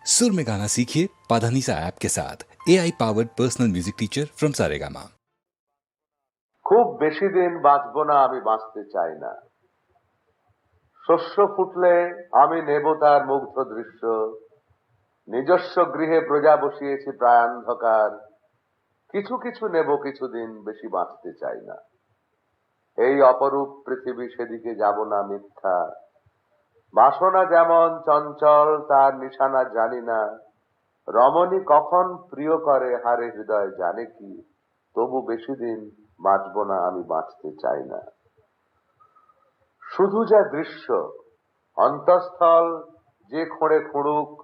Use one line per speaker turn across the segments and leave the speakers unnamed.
सुर में गाना सीखिए पाधानीसा ऐप के साथ AI powered personal music teacher from Saregama.
খুব বেশি দিন বাঁচবো না, আমি বাঁচতে চাই না। শস্য ফুটলে আমি নেব তার মুগ্ধ দৃশ্য। নিজস্ব গৃহে প্রজা বসিয়েছি প্রায় অন্ধকার। কিছু কিছু নেব কিছুদিন, বেশি বাঁচতে চাই না। এই অপরূপ পৃথিবী, সেদিকে যাব না মিথ্যা। বাসনা যেমন চঞ্চল, তার নিশানা জানি না। রমণী কখন প্রিয় করে হারে হৃদয় জানে কি। তবু বেশি দিন বাঁচবো না, আমি বাঁচতে চাই না। শুধু যা দৃশ্য, অন্তঃস্থল যে খোঁড়ে খুঁড়ুক,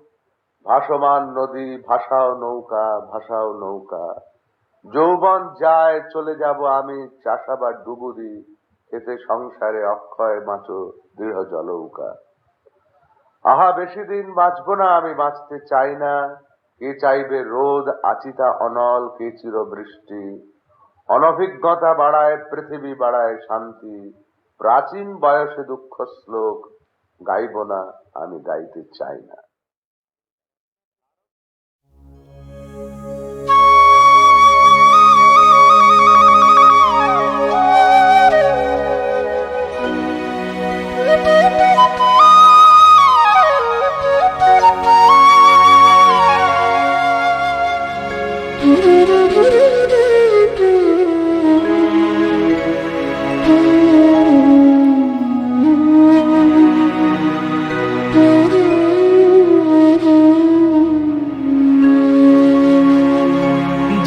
ভাসমান নদী, ভাসাও নৌকা, ভাসাও নৌকা। যৌবন যায়, চলে যাব আমি চাষাবাদ ডুবুরি, এতে সংসারে অক্ষয় মাচো দৃঢ় জলৌকা। আহা বেশি দিন বাঁচবো না, আমি বাঁচতে চাই না। কে চাইবে রোদ, আচিতা অনল, কে চির বৃষ্টি। অনভিজ্ঞতা বাড়ায় পৃথিবী, বাড়ায় শান্তি। প্রাচীন বয়সে দুঃখ শ্লোক গাইব না, আমি গাইতে চাই না।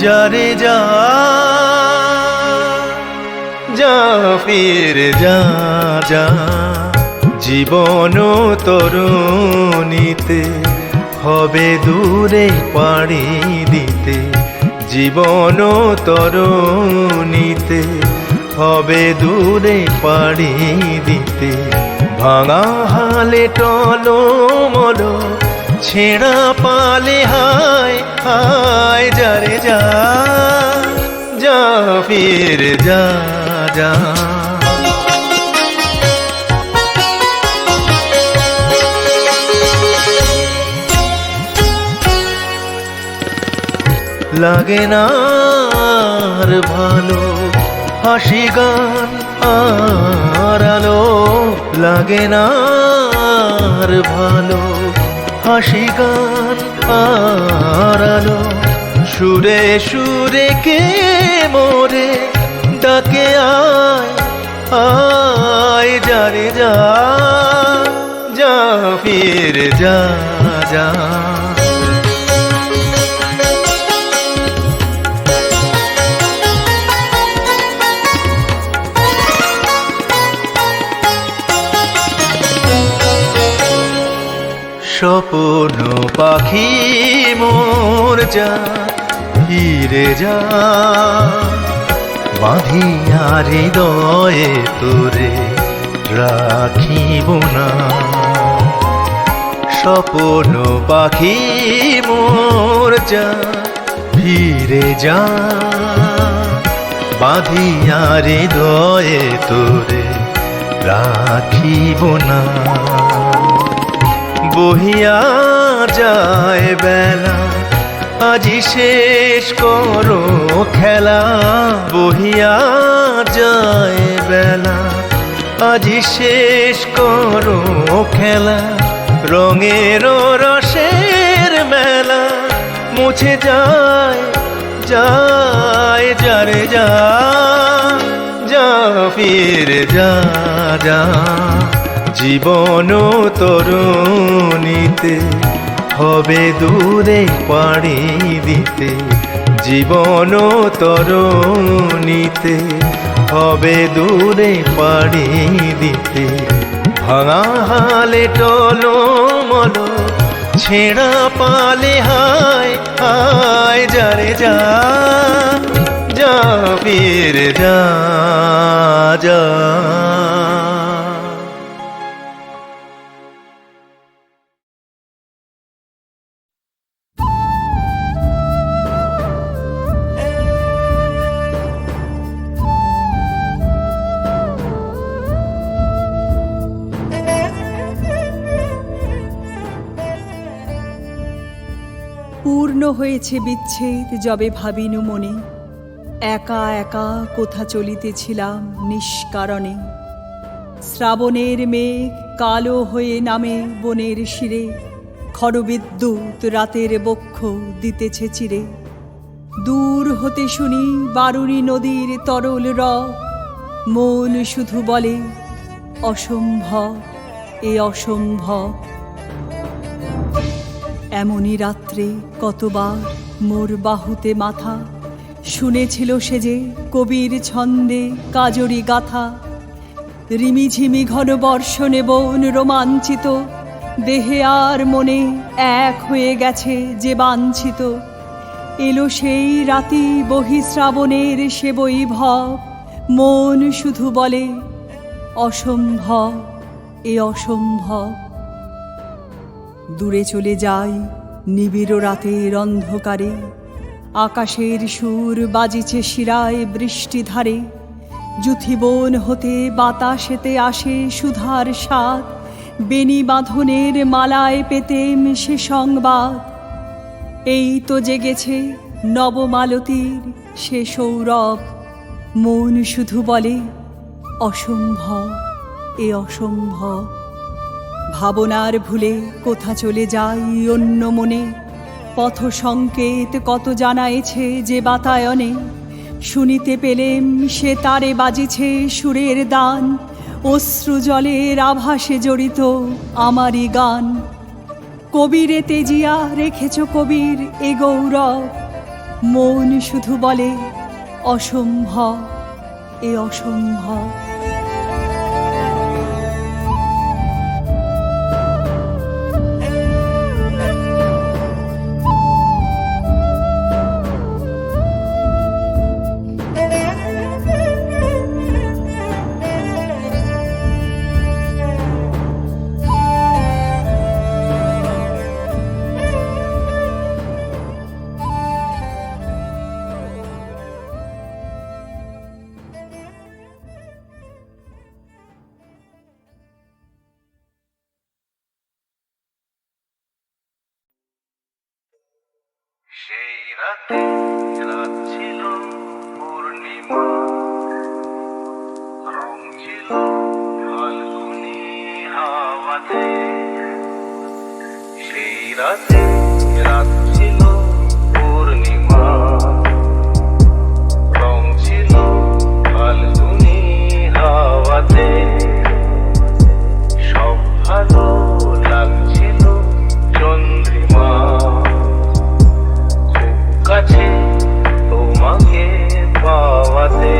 যারে যা যা ফির যা যা, জীবন তরুণীতে হবে দূরে পাড়ি দিতে। জীবন তরুণীতে হবে দূরে পাড়ি দিতে। ভাঙা হালে টলমল, ছেঁড়া পালে হায় হায়। যারে যা যা ফির যা যা। লাগে না আর ভালো হাসি গান আর আলো। লাগে না আর ভালো হাসি গান আর আলো। সুরে সুরে কে মোরে ডাকে আয় আয়। যারে যা যা ফির যা যা। স্বপ্ন পাখি মোর যা ফিরে যা। বাঁধিয়া হৃদয়ে তোরে রাখিব না। স্বপ্ন পাখি মোর যা ফিরে যা। বাঁধিয়া হৃদয়ে তোরে রাখিব না। বহিয়া যায় বেলা, আজি শেষ করো খেলা। বহিয়া যায় বেলা, আজি শেষ করো খেলা। রঙের রসের মেলা মুছে যায় যায়। যারে যা যা ফির যা যা। জীবন তরুণীতে হবে দূরে পাড়ি দিতে। জীবন তরুণীতে হবে দূরে পাড়ি দিতে। ভাঙা হালে টলমল, ছেঁড়া পালে হায় হায়। যারে যা যা ফির যা যা।
পূর্ণ হয়েছে বিচ্ছেদ যবে ভাবিনু মনে, একা একা কোথা চলিতেছিলাম নিষ্কারণে। শ্রাবণের মেঘ কালো হয়ে নামে বনের শিরে, খড়বিদ্যুৎ রাতের বক্ষ দিতেছে চিরে। দূর হতে শুনি বারুণী নদীর তরল রব, মন শুধু বলে অসম্ভব, এ অসম্ভব। এমনই রাত্রে কতবার মোর বাহুতে মাথা, শুনেছিল সে যে কবির ছন্দে কাজরি গাথা। রিমিঝিমি ঘন বর্ষণে বন রোমাঞ্চিত, দেহে আর মনে এক হয়ে গেছে যে বাঞ্ছিত। এলো সেই রাতি বহিশ্রাবণের সে বৈভব, মন শুধু বলে অসম্ভব, এ অসম্ভব। দূরে চলে যাই নিবিড় রাতের অন্ধকারে, আকাশের সুর বাজিছে শিরায় বৃষ্টিধারে। যুথিবন হতে বাতাসেতে আসে সুধার স্বাদ, বেনি বাঁধনের মালায় পেতেম সে সংবাদ। এই তো জেগেছে নবমালতীর সে সৌরভ, মন শুধু বলে অসম্ভব, এ অসম্ভব। ভাবনার ভুলে কোথা চলে যাই অন্য মনে, পথ সংকেত কত জানাইছে যে বাতায়নে। শুনিতে পেলেম সে তারে বাজিছে সুরের দান, অশ্রু জলের আভাসে জড়িত আমারই গান। কবিরে তেজিয়া রেখেছ কবির এ গৌরব, মন শুধু বলে অসম্ভব, এ অসম্ভব।
সেই রাতে রাত ছিল পূর্ণিমা, রং ছিল ফাল্গুনি হাওয়াতে। সেই রাতে রাত ছিল পূর্ণিমা, রং ছিল ফাল্গুনি হাওয়াতে। সব ভালো লাগছিল চন্দ্রিমা, কাছে তোমাকে পাওয়াতে।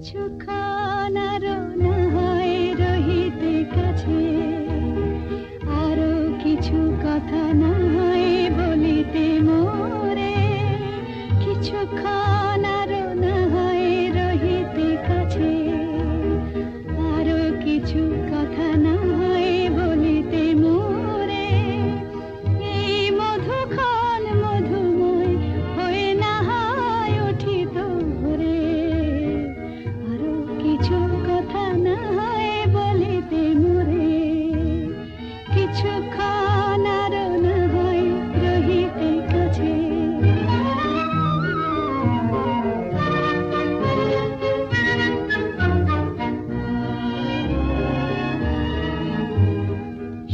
কিছুক্ষণ আরো না হয় রহিতে কাছে, আরো কিছু কথা না হয় বলিতে মোরে, কিছুক্ষণ আরো না হয় রহিতে কাছে, আরো কিছু কথা না হয় বলিতে মোরে, এই মধুক্ষণ মধুময় হয়ে না হয় উঠিত ভোরে, আরো কিছু কথা না হয় বলিতে মোরে, কিছুক্ষণ আরো না হয় রহিতে কাছে।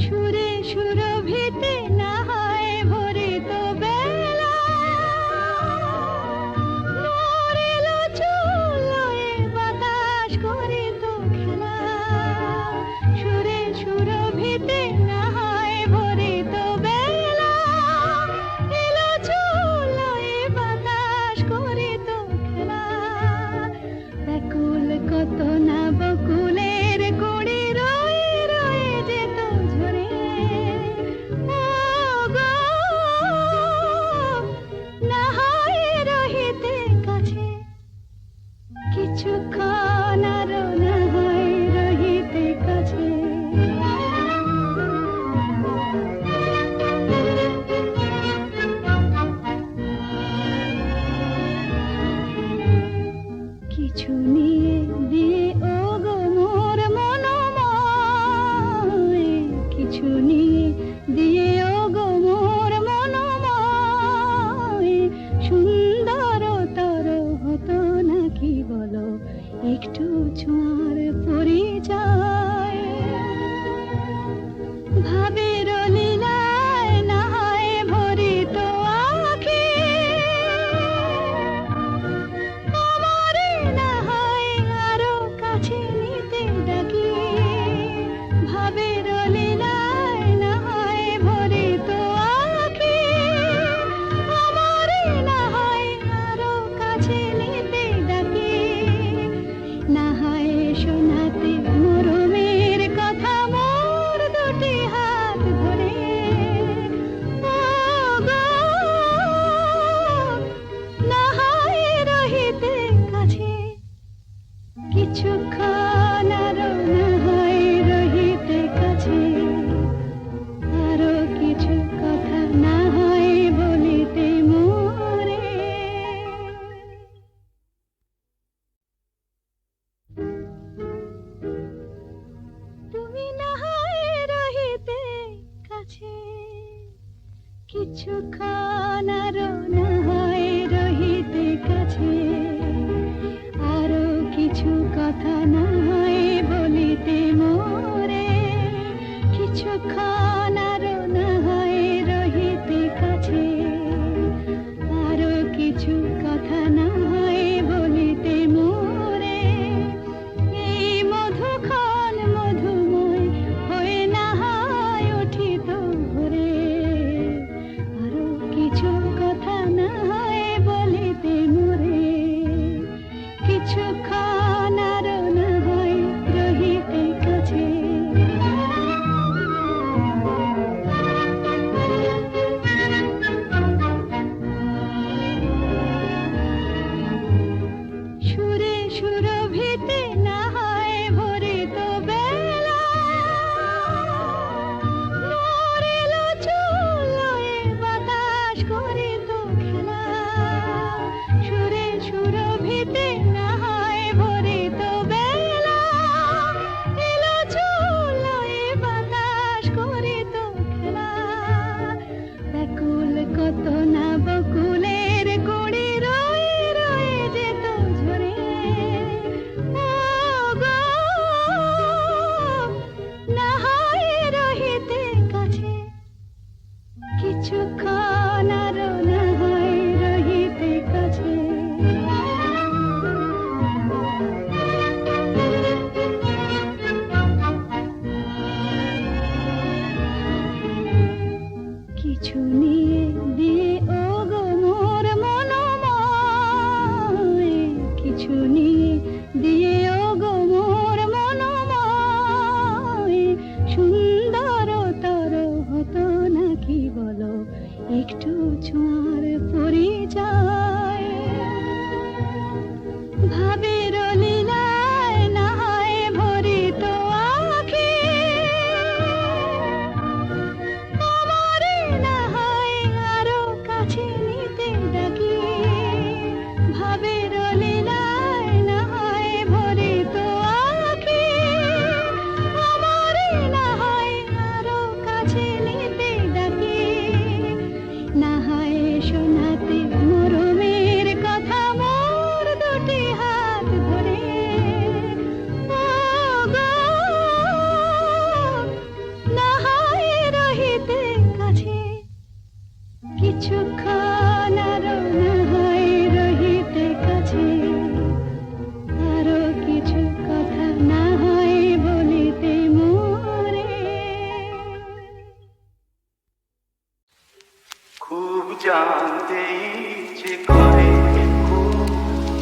সুরে সুরভিতে না হয় ভরিত বেলা, মরিল চুলোয় বাতাস করিত খেলা, সুরে সুরভিতে না হয় ভরিত বেলা, এলো চুলোয় বাতাস করিত খেলা, ব্যাকুল কত না বকুলের কুড়ি রয়ে রয়ে যেত ঝরে, ও গো না হয় রহিতে কাছে, কিছুক্ষণ আরো না হয় রহিতে কাছে। কিছু নিয়ে দিয়ে ও গো মোর মনোময়, কিছু নিয়ে দিয়ে ও গো মোর মনোময়, সুন্দর তর হতো নাকি বলো একটু ছোঁয়ার পরিচয়, ভাবের লীলায় না হয় ভরিত আঁখি, আমারে না হয় আরো কাছে নিতে ডাকি, ভাবের লীলায় না হয় ভরিত আঁখি, আমারে না হয় আরো কাছে নিতে ডাকি, না হয় শোনাতে মরমের কথা মোর দুটি হাত ধরে, ও গো না হয় রহিতে কাছে, কিছুক্ষণ আরো না হয় রহিতে কাছে, আরো কিছু কথা না হয় বলিতে মোরে। তুমি না হয় রহিতে কাছে, কিছুক্ষণ আরো না হয় রহিতে কাছে, আরো কিছু কথা না হয় বলিতে মোরে, কিছুক্ষণ আরো না হয় রহিতে কাছে, আরো কিছু কথা না হয় বলিতে মোরে, এই মধুক্ষণ মধুময় হয়ে না হয় উঠিত ভোরে, আরো কিছু কথা না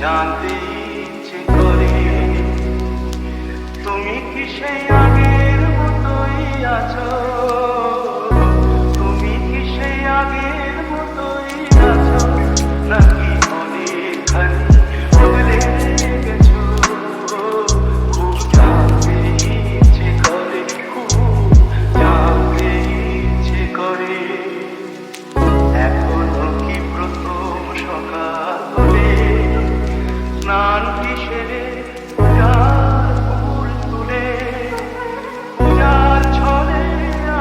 জানতে ইচ্ছে করে তুমি কি সেই আগের মতোই আছো, তুমি কি সেই আগের মতোই আছো, নাকি অনেকখানি বদলে গেছো। খুব জানতে ইচ্ছে করে, খুব জানতে ইচ্ছে করে। এখনো কি প্রথম সকাল হলে স্নান কি সেরে পূজার ফুল তুলে পূজার ছলে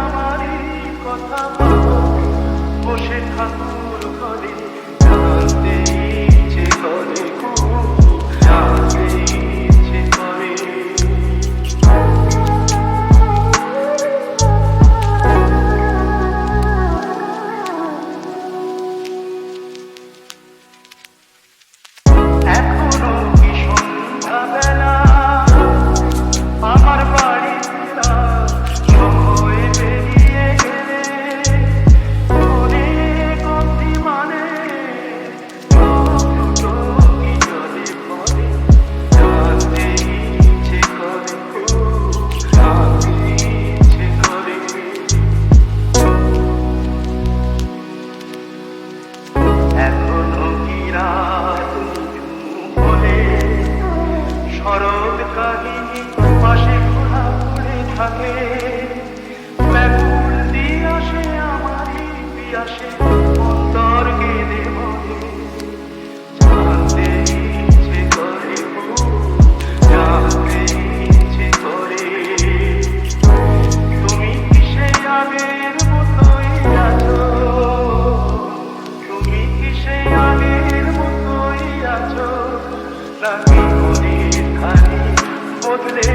আমারই কথা ভাবো বসে ঠাকুর ঘরে। জানতে ইচ্ছে করে, খুব জানতে ইচ্ছে করে। এখনো কি সন্ধ্যাবেলা আমার বাড়ি ফেরা সময় পেরিয়ে গেলে অনেক অবধি মানে দুটো কি জলে পড়ে। জানতে ইচ্ছে করে, খুব জানতে ইচ্ছে করে। এখনো কি রাত বলে শরৎ কাহিনী পাশে খোলা পড়ে থাকে। ব্যাকুল দিয়াসে আমারই পিয়াসে অন্তর কেঁদে মরে। জানতে ইচ্ছে করে, খুব জানতে ইচ্ছে করে। তুমি কি সেই আগের মতোই আছো, তুমি কি সেই আগের মতোই আছো, নাকি অনেকখানি বদলে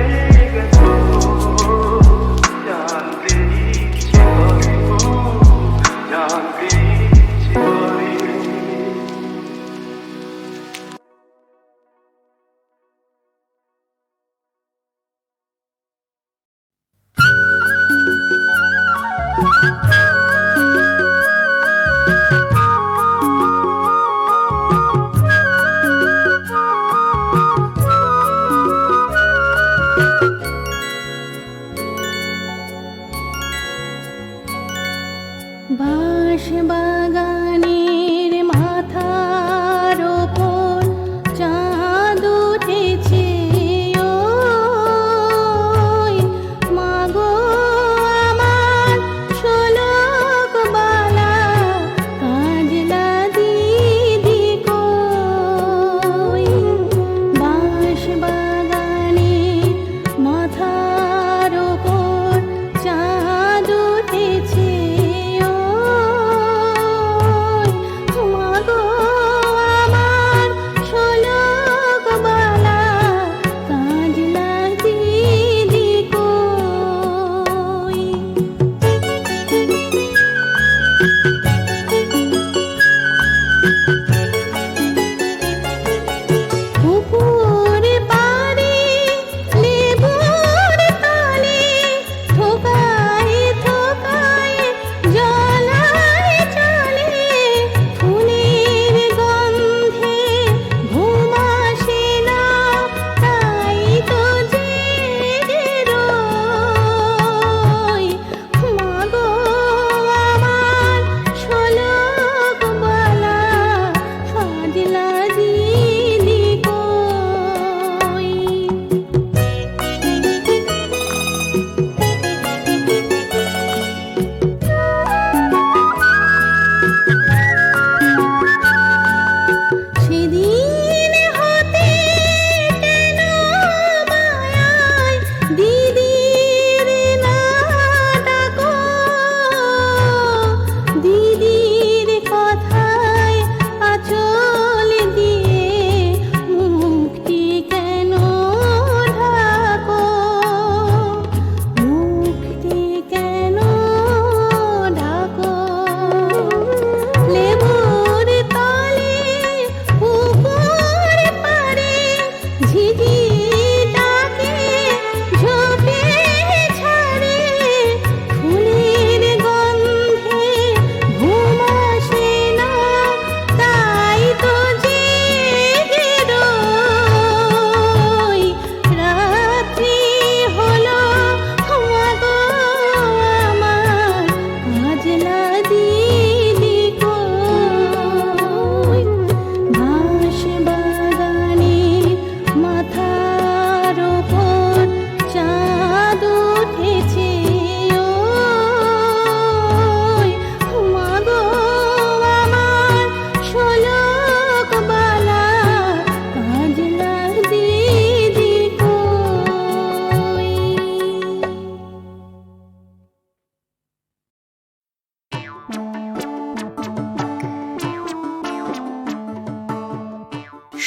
গেছো। জানতে ইচ্ছে করে, খুব জানতে ইচ্ছে করে।
বাঁশ বাগানের মাথার ওপর চাঁদ উঠেছে, ওই মাগো আমার শোলক বালা কাজলা দিদি কই। বাঁশ বাগানের মাথার ওপর চাঁদ উঠেছে,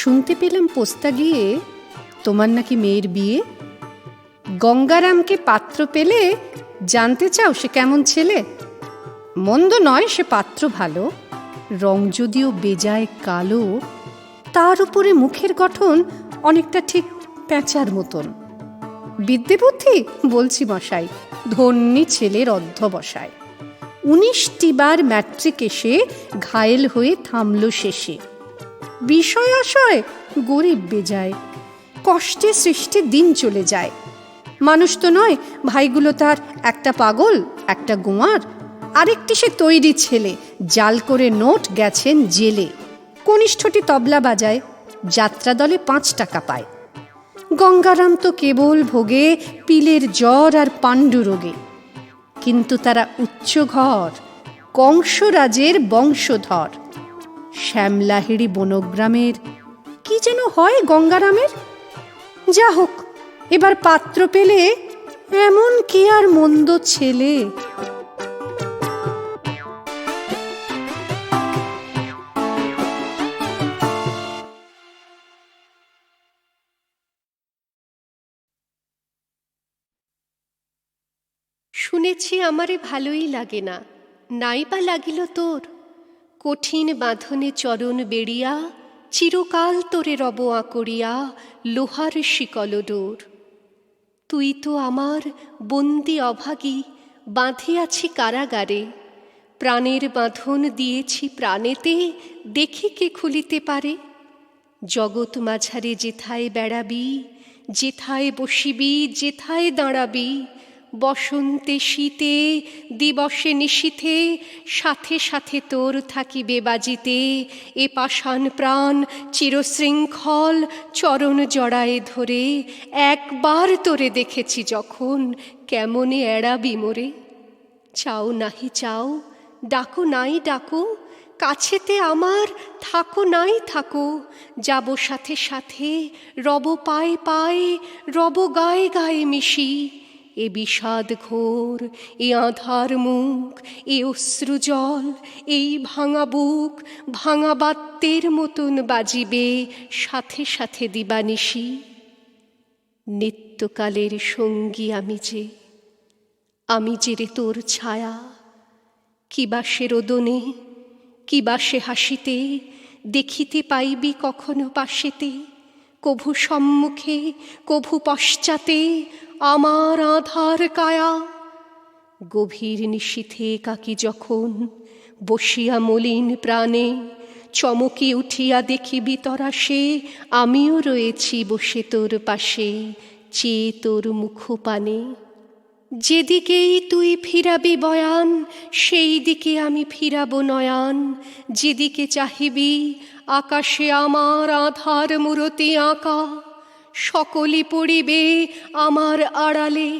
শুনতে পেলাম পোস্তা গিয়ে তোমার নাকি মেয়ের বিয়ে। গঙ্গারামকে পাত্র পেলে জানতে চাও সে কেমন ছেলে? মন্দ নয়, সে পাত্র ভালো, রং যদিও বেজায় কালো, তার উপরে মুখের গঠন অনেকটা ঠিক প্যাঁচার মতন। বিদ্যে বুদ্ধি বলছি মশাই, ধন্যী ছেলের অধ্যবসায়। 19টি বার ম্যাট্রিক এসে ঘায়েল হয়ে থামল শেষে। বিষয় আশয় গরিব বেজায়, কষ্টে সৃষ্টে দিন চলে যায়। মানুষ তো নয়, ভাইগুলো তার একটা পাগল, একটা গোয়ার, আরেকটি সে তৈরি ছেলে, জাল করে নোট গেছেন জেলে। কনিষ্ঠটি তবলা বাজায়, যাত্রা দলে 5 টাকা পায়। গঙ্গারাম তো কেবল ভোগে পিলের জ্বর আর পাণ্ডু রোগে। কিন্তু তারা উচ্চ ঘর, কংসরাজের বংশধর। শ্যামলাহিড়ি বনগ্রামের কি যেন হয় গঙ্গারামের। যা হোক, এবার পাত্র পেলে এমন কি আর মন্দ ছেলে।
শুনেছি আমারে ভালোই লাগে না, নাই বা লাগিল তোর। কঠিন বাঁধনে চরণ বেড়িয়া, চিরকাল তোরে রব আঁকড়িয়া, লোহার শিকল ডোর। তুই তো আমার বন্দি অভাগী, বাঁধে আছি কারাগারে। প্রাণের বাঁধন দিয়েছি প্রাণেতে, দেখি কে খুলিতে পারে। জগৎ মাঝারে যেথায় বেড়াবি, যেথায় বসিবি, যেথায় দাঁড়াবি, বসন্তে শীতে দিবসে নিশীথে, সাথে সাথে তোর থাকিবে বাজিতে। এ পাষাণ প্রাণ চিরশৃঙ্খল চরণ জড়ায়ে ধরে, একবার তোরে দেখেছি যখন, কেমনে এড়াবি মোরে। চাও নাহি চাও, ডাকো নাই ডাকো, কাছেতে আমার থাকো নাই থাকো। যাব সাথে সাথে, রব পায়ে পায়ে, রব গায়ে গায়ে মিশি। এ বিষাদ ঘোর, এ আঁধার মুখ, এ অশ্রু জল, এই ভাঙা বুক ভাঙা বাত্যের মতন বাজিবে সাথে সাথে দিবানিশি। নিত্যকালের সঙ্গী আমি যে রে তোর ছায়া। কিবা সে রোদনে, কিবা সে হাসিতে, দেখিতে পাইবি কখনো পাশেতে। কভু সম্মুখে, কভু পশ্চাতে, আমার আধার কায়া। গভীর নিশীথে কাকি যখন, বসিয়া মলিন প্রাণে, চমকি উঠিয়া দেখিবি তরাসে, আমিও রয়েছি বসে তোর পাশে, চেয়ে তোর মুখপানে। যেদিকেই তুই ফিরাবি বয়ান, সেই দিকে আমি ফিরাব নয়ান। যেদিকে চাহিবি, আকাশে আমার আধার মূরতি আঁকা। সকলি পড়িবে আমার আড়ালে,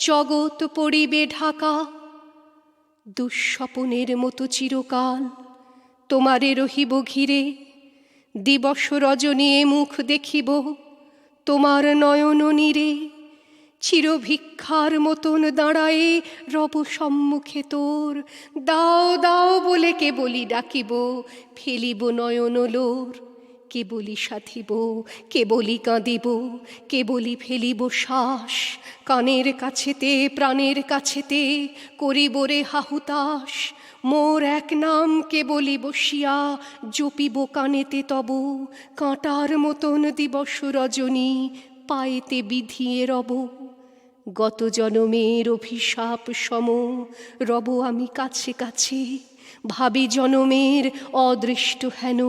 জগৎ পড়িবে ঢাকা। দুঃস্বপনের মতো চিরকাল তোমারে রহিব ঘিরে, দিবস রজনী এ মুখ দেখিব তোমার নয়ন নীরে। চিরভিক্ষার মতন দাঁড়ায়ে রব সম্মুখে তোর, দাও দাও বলে কে বলি ডাকিব, ফেলিব নয়ন লোর। কে বলি সাধিব, কে বলি কাঁদিব, কে বলি ফেলিব শ্বাস। কানের কাছেতে প্রাণের কাছেতে করিব রে হাহুতাস। মোর এক নাম কে বলি বসিয়া, জপিব কানেতে তব। কাঁটার মতন দিবস রজনী পায়েতে বিধিয়ে রব। গত জনমের অভিশাপ সম রব আমি কাছে কাছে। ভাবি জনমের অদৃষ্ট হেন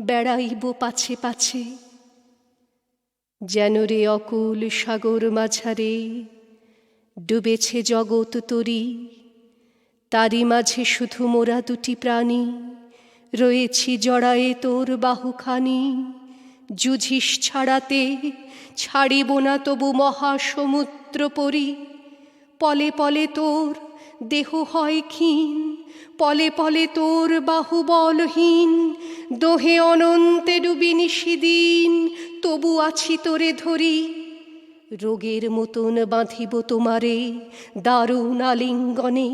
বেড়াইব পাছে পাছে। যেন রে অকুল সাগর মাঝারে ডুবেছে জগৎ তরি, তারি মাঝে শুধু মোরা দুটি প্রাণী রয়েছি জড়ায়ে তোর বাহুখানি। যুঝিস ছাড়াতে ছাড়িব না তবু মহাসমুদ্র পরি। পলে পলে তোর দেহ হয় ক্ষীণ, পলে পলে তোর বাহুবলহীন। দোহে অনন্তে ডুবি নিশিদিন, তবু আছি তোরে ধরি। রোগের মতন বাঁধিব তোমারে দারুণ আলিঙ্গনে,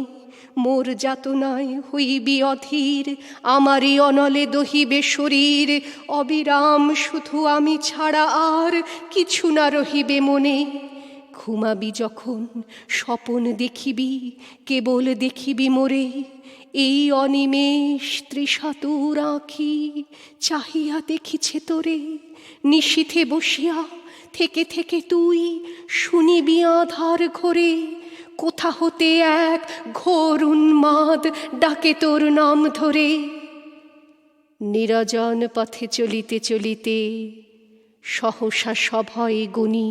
মোর যাতনায় হইবি অধীর, আমারই অনলে দহিবে শরীর, অবিরাম শুধু আমি ছাড়া আর কিছু না রহিবে মনে। ঘুমাবি যখন স্বপন দেখিবি, কেবল দেখিবি মোরে, এই অনিমেষ তৃষাতুর আঁখি চাহিয়া দেখিছে তোরে। নিশীথে বসিয়া থেকে থেকে তুই শুনিবি আধার ঘরে, কোথা হতে এক ঘোর উন্মাদ ডাকে তোর নাম ধরে। নিরজন পথে চলিতে চলিতে সহসা সভয়ে গুনি,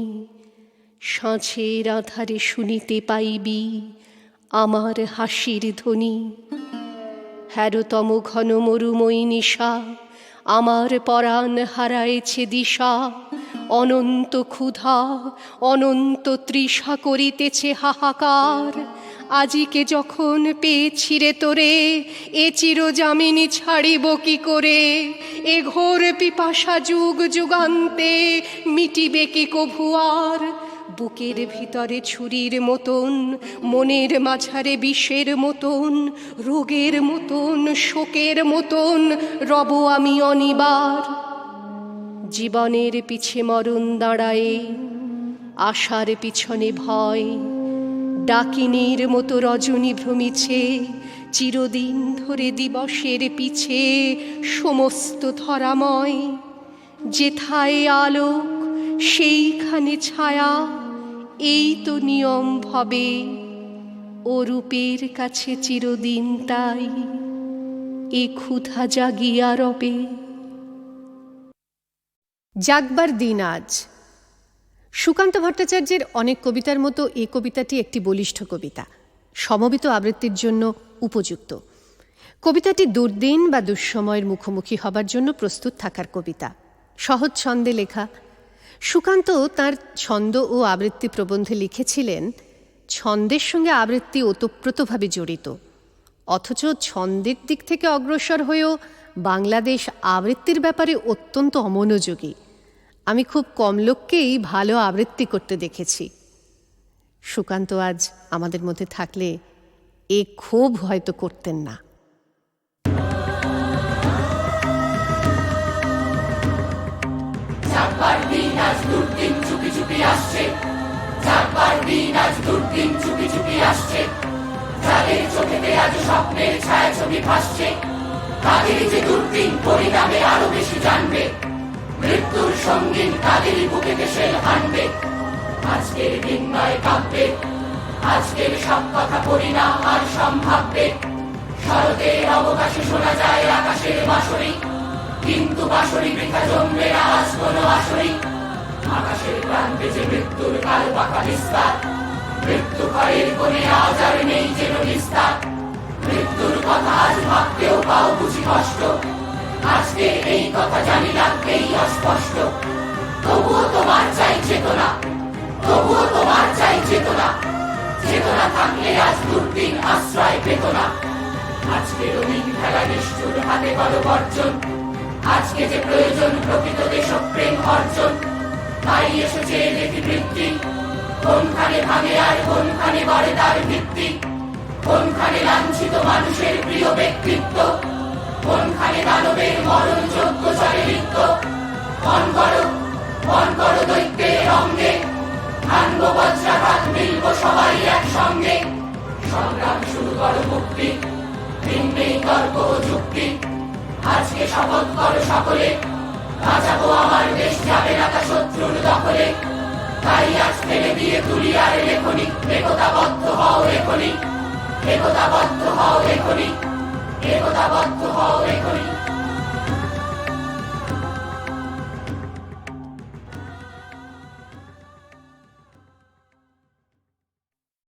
সাঁঝের আধারে শুনিতে পাইবি আমার হাসির ধ্বনি। হ্যারতম ঘন মরুময়ী নিশা, আমার পরাণ হারাইছে দিশা, অনন্ত ক্ষুধা অনন্ত তৃষা করিতেছে হাহাকার। আজিকে যখন পেয়েছি রে তোরে, এ চিরজামিনী ছাড়িব কি করে, এ ঘোর পিপাসা যুগ যুগান্তে মিটিবে কি কভু আর। বুকের ভিতরে ছুরির মতন, মনের মাঝারে বিষের মতন, রোগের মতন শোকের মতন রব আমি অনিবার। জীবনের পিছে মরণ দাঁড়ায়ে, আশার পিছনে ভয়, ডাকিনীর মতো রজনী ভ্রমিছে, চিরদিন ধরে দিবসের পিছে সমস্ত ধরাময়। যেথায় আলোক সেইখানে ছায়া, এই তো নিয়ম ভবে, ও রূপের কাছে চিরদিন তাই এ ক্ষুধা জাগিয়া রবে।
জাগবার দিন আজ। সুকান্ত ভট্টাচার্যের অনেক কবিতার মতো এই কবিতাটি একটি বলিষ্ঠ কবিতা, সমবেত আবৃত্তির জন্য উপযুক্ত। কবিতাটি দুর্দিন বা দুঃসময়ের মুখোমুখি হবার জন্য প্রস্তুত থাকার কবিতা, সহজ ছন্দে লেখা। সুকান্ত তাঁর ছন্দ ও আবৃত্তি প্রবন্ধে লিখেছিলেন, ছন্দের সঙ্গে আবৃত্তি ওতপ্রোতভাবে জড়িত, অথচ ছন্দের দিক থেকে অগ্রসর হয়েও বাংলাদেশ আবৃত্তির ব্যাপারে অত্যন্ত অমনোযোগী। আমি খুব কম লোককেই ভালো আবৃত্তি করতে দেখেছি। সুকান্ত আজ আমাদের মধ্যে থাকলে এ ক্ষোভ হয়তো করতেন না।
যাদের চোখেতে আজ স্বপ্নের ছায়াছবি ভাসছে, তাদেরই যে দুর্দিন পরিণামে আরো বেশি জানবে। মৃত্যুর সঙ্গীন তাদেরই বুকে দেশে হানবে। আজকের দিন নয় কাঁপবে, আজকের সব কথা পড়ি না আর সম্ভাববে। শরতের অবকাশে শোনা যায় আকাশের বাঁশরি, কিন্তু বাঁশরি বৃথা জমবে না আজ কোনো আসরি। আকাশের প্রান্তে যে মৃত্যুর কাল বাঁকা বিস্তার, মৃত্যু ঘরের কোণে আজ আর নেই যেন নিস্তার। মৃত্যুর কথা আজ ভাবতেও পাও বুঝি কষ্ট, আজকে এই কথা জানি রাখতেই অস্পষ্ট। তবুও তোমার চাই চেতনা, তবুও তোমার চাই চেতনা। চেতনা থাকলে আজ দুর্দিন আশ্রয় পেত না। আজকে রঙিন খেলা নিষ্ঠুর হাতে করো বর্জন, আজকে যে প্রয়োজন প্রকৃত দেশপ্রেম অর্জন। তাই এসেছে নীতিবৃত্তি, কোনখানে ভাঙে আর কোনখানে গড়ে তার ভিত্তি। কোনখানে লাঞ্ছিত মানুষের প্রিয় ব্যক্তিত্ব, কোনখানে দানবের মরণযোগ্য চলে নৃত্য। মন করো দৈত্যের অঙ্গে, আনবো বজ্রাঘাত, মিলব সবাই একসঙ্গে। সংগ্রাম শুরু করো মুক্তি, ভিন্নেই তর্ক ও যুক্তি। আজকে শপথ করো সকলে, বাঁচাবো আমার দেশ, যাবে না তা শত্রুর দখলে। তাই আজ ফেলে দিয়ে তুলি আর লেখনি